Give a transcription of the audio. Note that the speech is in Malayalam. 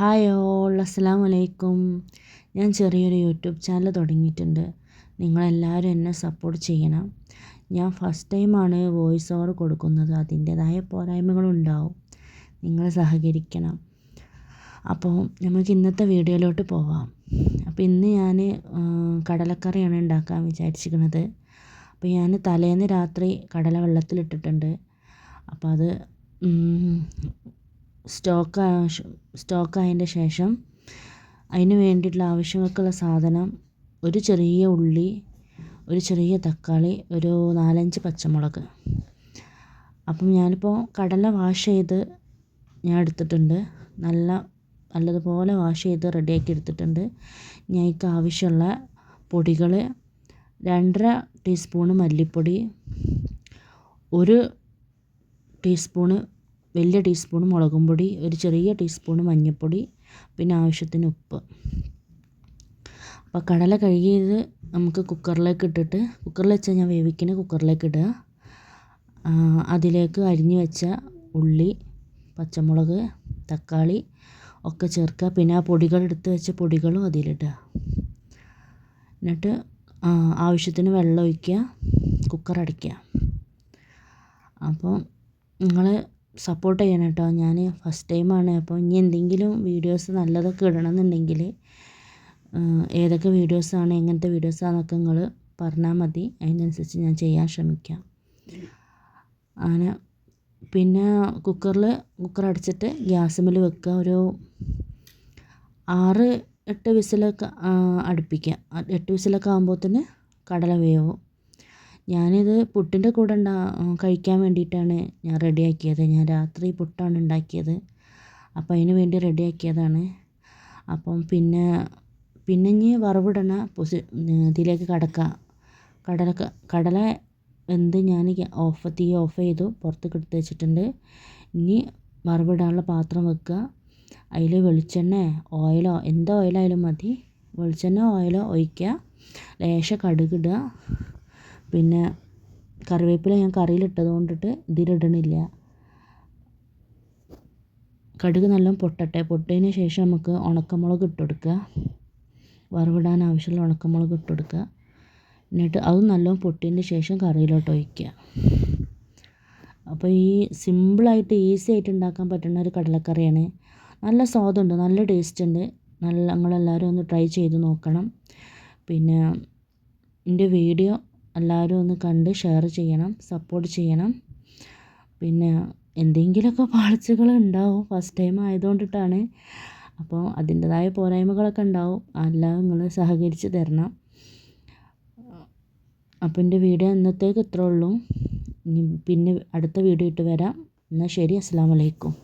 ഹായ് ഓൾ, അസ്സലാമു അലൈക്കും. ഞാൻ ചെറിയൊരു യൂട്യൂബ് ചാനൽ തുടങ്ങിയിട്ടുണ്ട്. നിങ്ങളെല്ലാവരും എന്നെ സപ്പോർട്ട് ചെയ്യണം. ഞാൻ ഫസ്റ്റ് ടൈമാണ് വോയിസ് ഓവർ കൊടുക്കുന്നത്. അതിൻ്റേതായ പോരായ്മകളുണ്ടാവും. നിങ്ങൾ സഹകരിക്കണം. അപ്പോൾ നമുക്ക് ഇന്നത്തെ വീഡിയോയിലോട്ട് പോവാം. അപ്പോൾ ഇന്ന് ഞാൻ കടലക്കറിയാണ് ഉണ്ടാക്കാൻ വിചാരിച്ചിരിക്കുന്നത്. അപ്പോൾ ഞാൻ തലേന്ന് രാത്രി കടല വെള്ളത്തിലിട്ടിട്ടുണ്ട്. അപ്പോൾ അത് സ്റ്റോക്കായതിൻ്റെ ശേഷം അതിന് വേണ്ടിയിട്ടുള്ള ആവശ്യങ്ങൾക്കുള്ള സാധനം ഒരു ചെറിയ ഉള്ളി, ഒരു ചെറിയ തക്കാളി, ഒരു 4-5 പച്ചമുളക്. അപ്പം ഞാനിപ്പോൾ കടല വാഷ് ചെയ്ത് ഞാൻ എടുത്തിട്ടുണ്ട്. നല്ലതുപോലെ വാഷ് ചെയ്ത് റെഡിയാക്കി എടുത്തിട്ടുണ്ട്. ഞാൻ ഇതിക്ക് ആവശ്യമുള്ള പൊടികൾ 2.5 ടീസ്പൂണ് മല്ലിപ്പൊടി, 1 ടീസ്പൂണ് വലിയ ടീസ്പൂൺ മുളകും പൊടി, ഒരു ചെറിയ ടീസ്പൂൺ മഞ്ഞൾപ്പൊടി, പിന്നെ ആവശ്യത്തിന് ഉപ്പ്. അപ്പോൾ കടല കഴുകിയത് നമുക്ക് കുക്കറിലേക്ക് ഇട്ടിട്ട്, കുക്കറിൽ വെച്ചാൽ ഞാൻ വേവിക്കുന്ന കുക്കറിലേക്ക് ഇടുക. അതിലേക്ക് അരിഞ്ഞു വെച്ച ഉള്ളി, പച്ചമുളക്, തക്കാളി ഒക്കെ ചേർക്കുക. പിന്നെ ആ പൊടികൾ എടുത്ത് വെച്ച പൊടികളും അതിലിടുക. എന്നിട്ട് ആവശ്യത്തിന് വെള്ളം ഒഴിക്കുക, കുക്കർ അടയ്ക്കുക. അപ്പോൾ നിങ്ങൾ സപ്പോർട്ട് ചെയ്യണം കേട്ടോ. ഞാൻ ഫസ്റ്റ് ടൈമാണ്. അപ്പോൾ ഇനി എന്തെങ്കിലും വീഡിയോസ് നല്ലതൊക്കെ ഇടണമെന്നുണ്ടെങ്കിൽ ഏതൊക്കെ വീഡിയോസാണ്, എങ്ങനത്തെ വീഡിയോസാണെന്നൊക്കെ നിങ്ങൾ പറഞ്ഞാൽ മതി. അതിനനുസരിച്ച് ഞാൻ ചെയ്യാൻ ശ്രമിക്കാം. അങ്ങനെ പിന്നെ കുക്കർ അടച്ചിട്ട് ഗ്യാസുമ്മൽ വെക്കുക. ഒരു 6-8 വിസിലൊക്കെ അടുപ്പിക്കുക. 8 വിസിലൊക്കെ ആകുമ്പോഴത്തേന് കടല വേവും. ഞാനിത് പുട്ടിൻ്റെ കൂടെ കഴിക്കാൻ വേണ്ടിയിട്ടാണ് ഞാൻ റെഡിയാക്കിയത്. ഞാൻ രാത്രി പുട്ടാണ് ഉണ്ടാക്കിയത്. അപ്പോൾ അതിന് വേണ്ടി റെഡിയാക്കിയതാണ്. അപ്പം പിന്നെ ഇനി വറവിടണ ഇതിലേക്ക് കടക്കുക. കടല വെന്ത് ഞാൻ തീ ഓഫ് ചെയ്തു പുറത്തേക്ക് എടുത്ത് വെച്ചിട്ടുണ്ട്. ഇനി വറവിടാനുള്ള പാത്രം വെക്കുക. അതിൽ വെളിച്ചെണ്ണ, ഓയിലോ എന്ത് ഓയിലായാലും മതി, വെളിച്ചെണ്ണ ഓയിലോ ഒഴിക്കുക. ലേശം കടുകിടുക. പിന്നെ കറിവേപ്പില ഞാൻ കറിയിലിട്ടത് കൊണ്ടിട്ട് ഇതിലിടണില്ല. കടുക് നല്ലോണം പൊട്ടതിന് ശേഷം നമുക്ക് ഉണക്കമുളക് ഇട്ട് കൊടുക്കുക. വറവിടാൻ ആവശ്യമുള്ള ഉണക്കമുളക് ഇട്ട് കൊടുക്കുക. എന്നിട്ട് അതും നല്ലോണം പൊട്ടിയതിന് ശേഷം കറിയിലോട്ട് ഒഴിക്കുക. അപ്പോൾ ഈ സിമ്പിളായിട്ട് ഈസി ആയിട്ട് ഉണ്ടാക്കാൻ പറ്റുന്ന ഒരു കടലക്കറിയാണ്. നല്ല സ്വാദുണ്ട്, നല്ല ടേസ്റ്റ് ഉണ്ട്. നിങ്ങളെല്ലാവരും ഒന്ന് ട്രൈ ചെയ്ത് നോക്കണം. പിന്നെ എൻ്റെ വീഡിയോ എല്ലാവരും ഒന്ന് കണ്ട് ഷെയർ ചെയ്യണം, സപ്പോർട്ട് ചെയ്യണം. പിന്നെ എന്തെങ്കിലുമൊക്കെ പാളിച്ചകൾ ഉണ്ടാവും, ഫസ്റ്റ് ടൈം ആയതുകൊണ്ടിട്ടാണ്. അപ്പോൾ അതിൻ്റെതായ പോരായ്മകളൊക്കെ ഉണ്ടാവും. എല്ലാം നിങ്ങൾ സഹകരിച്ച് തരണം. അപ്പോൾ എൻ്റെ വീഡിയോ ഇന്നത്തേക്ക് ഇത്രേ ഉള്ളൂ. പിന്നെ അടുത്ത വീഡിയോ ഇട്ട് വരാം. എന്നാൽ ശരി, അസ്സലാമു അലൈക്കും.